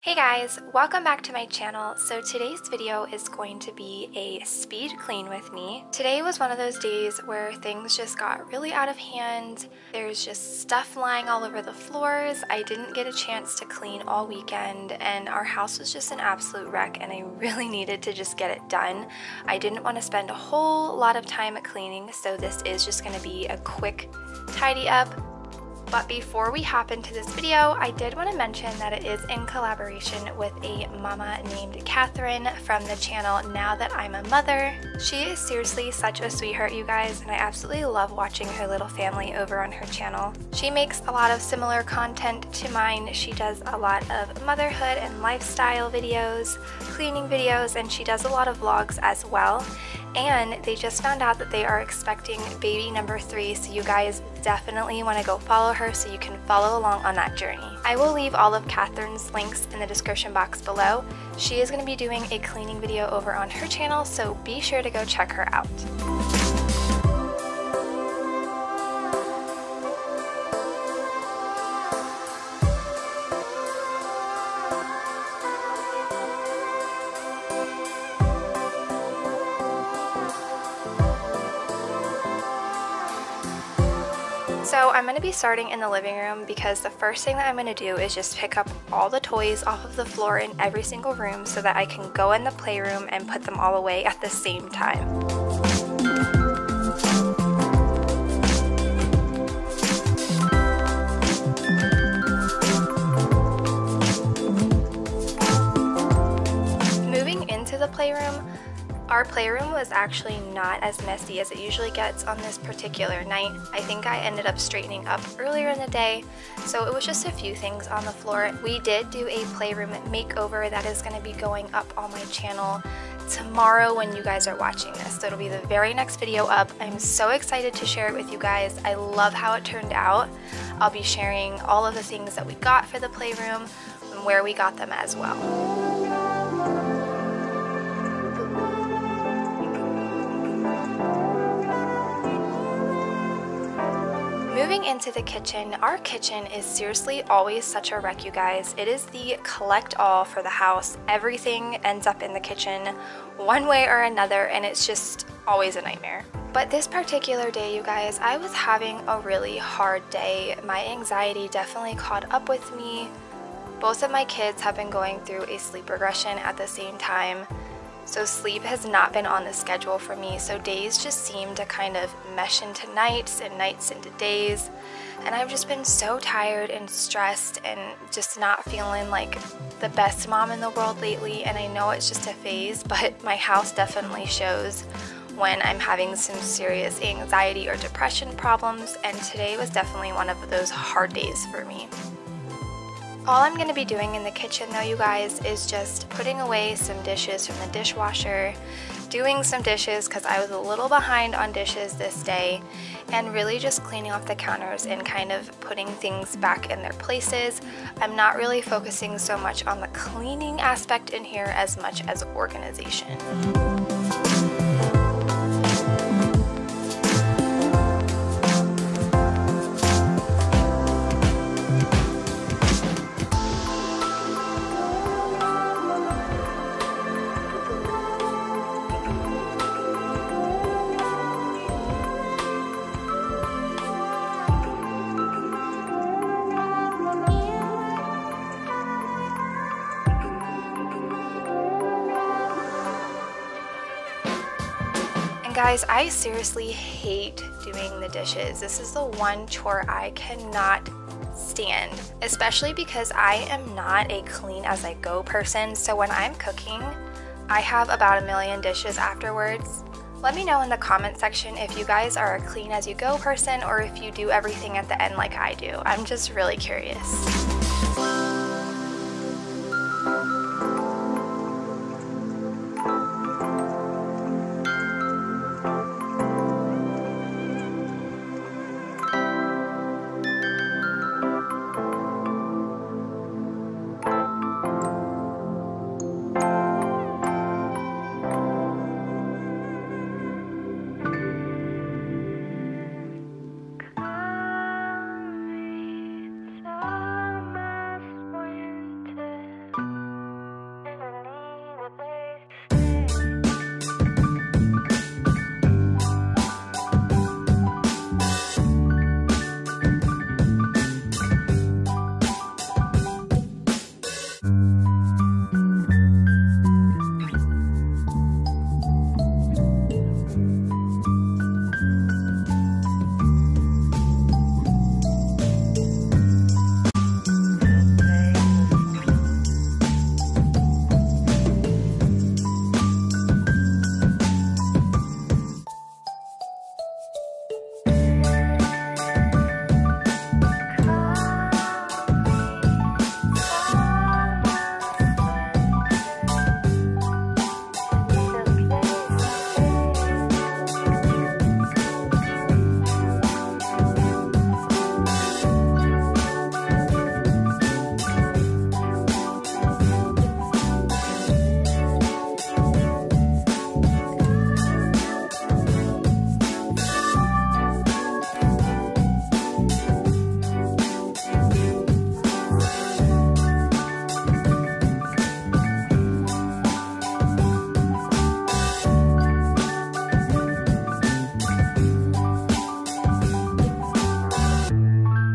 Hey guys, welcome back to my channel. So today's video is going to be a speed clean with me. Today was one of those days where things just got really out of hand. There's just stuff lying all over the floors. I didn't get a chance to clean all weekend and our house was just an absolute wreck and I really needed to just get it done. I didn't want to spend a whole lot of time cleaning, so this is just going to be a quick tidy up. But before we hop into this video, I did want to mention that it is in collaboration with a mama named Kathryn from the channel Now That I'm a Mother. She is seriously such a sweetheart, you guys, and I absolutely love watching her little family over on her channel. She makes a lot of similar content to mine. She does a lot of motherhood and lifestyle videos, cleaning videos, and she does a lot of vlogs as well. And they just found out that they are expecting baby number 3, so you guys definitely want to go follow her so you can follow along on that journey. I will leave all of Kathryn's links in the description box below. She is going to be doing a cleaning video over on her channel, so be sure to go check her out. So I'm going to be starting in the living room because the first thing that I'm going to do is just pick up all the toys off of the floor in every single room so that I can go in the playroom and put them all away at the same time. Moving into the playroom, our playroom was actually not as messy as it usually gets on this particular night. I think I ended up straightening up earlier in the day, so it was just a few things on the floor. We did do a playroom makeover that is going to be going up on my channel tomorrow when you guys are watching this. So it'll be the very next video up. I'm so excited to share it with you guys. I love how it turned out. I'll be sharing all of the things that we got for the playroom and where we got them as well. Moving into the kitchen, our kitchen is seriously always such a wreck, you guys. It is the collect all for the house. Everything ends up in the kitchen one way or another, and it's just always a nightmare. But this particular day, you guys, I was having a really hard day. My anxiety definitely caught up with me. Both of my kids have been going through a sleep regression at the same time. So sleep has not been on the schedule for me, so days just seem to kind of mesh into nights and nights into days. And I've just been so tired and stressed and just not feeling like the best mom in the world lately. And I know it's just a phase, but my house definitely shows when I'm having some serious anxiety or depression problems, and today was definitely one of those hard days for me. All I'm going to be doing in the kitchen though, you guys, is just putting away some dishes from the dishwasher, doing some dishes because I was a little behind on dishes this day, and really just cleaning off the counters and kind of putting things back in their places. I'm not really focusing so much on the cleaning aspect in here as much as organization. Guys, I seriously hate doing the dishes. This is the one chore I cannot stand, especially because I am not a clean as I go person. So when I'm cooking, I have about a million dishes afterwards. Let me know in the comment section if you guys are a clean as you go person or if you do everything at the end like I do. I'm just really curious.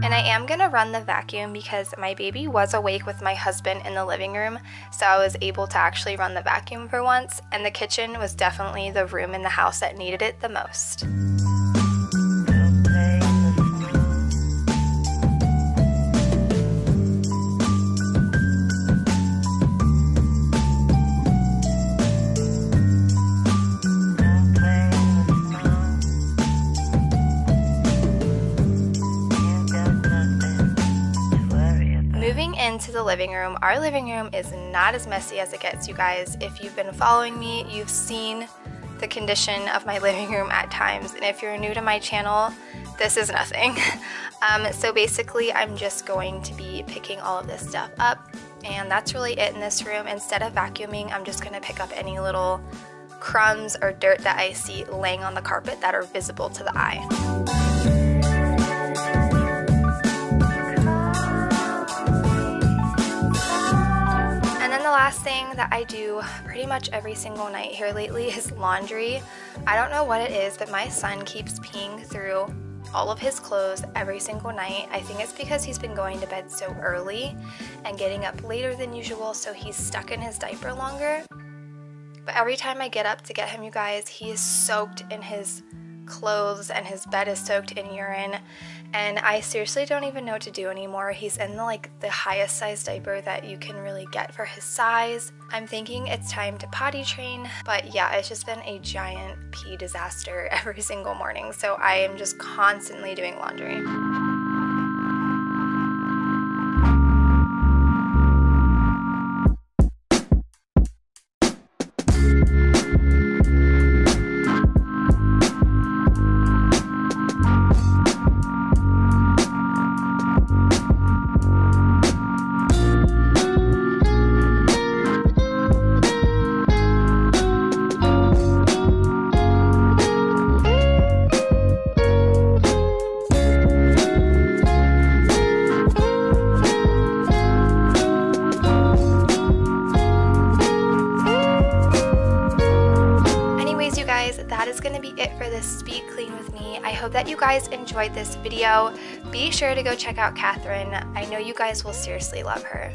And I am gonna run the vacuum because my baby was awake with my husband in the living room, so I was able to actually run the vacuum for once, and the kitchen was definitely the room in the house that needed it the most. Moving into the living room, our living room is not as messy as it gets, you guys. If you've been following me, you've seen the condition of my living room at times, and if you're new to my channel, this is nothing. So basically, I'm just going to be picking all of this stuff up, and that's really it in this room. Instead of vacuuming, I'm just going to pick up any little crumbs or dirt that I see laying on the carpet that are visible to the eye. The last thing that I do pretty much every single night here lately is laundry. I don't know what it is, but my son keeps peeing through all of his clothes every single night. I think it's because he's been going to bed so early and getting up later than usual, so he's stuck in his diaper longer. But every time I get up to get him, you guys, he is soaked in his clothes and his bed is soaked in urine, and I seriously don't even know what to do anymore. He's in the highest size diaper that you can really get for his size. I'm thinking it's time to potty train, but yeah, it's just been a giant pee disaster every single morning, so I am just constantly doing laundry. That is going to be it for this speed clean with me. I hope that you guys enjoyed this video. Be sure to go check out Kathryn. I know you guys will seriously love her.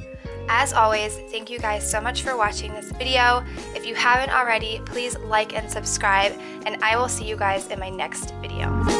As always, thank you guys so much for watching this video. If you haven't already, please like and subscribe, and I will see you guys in my next video.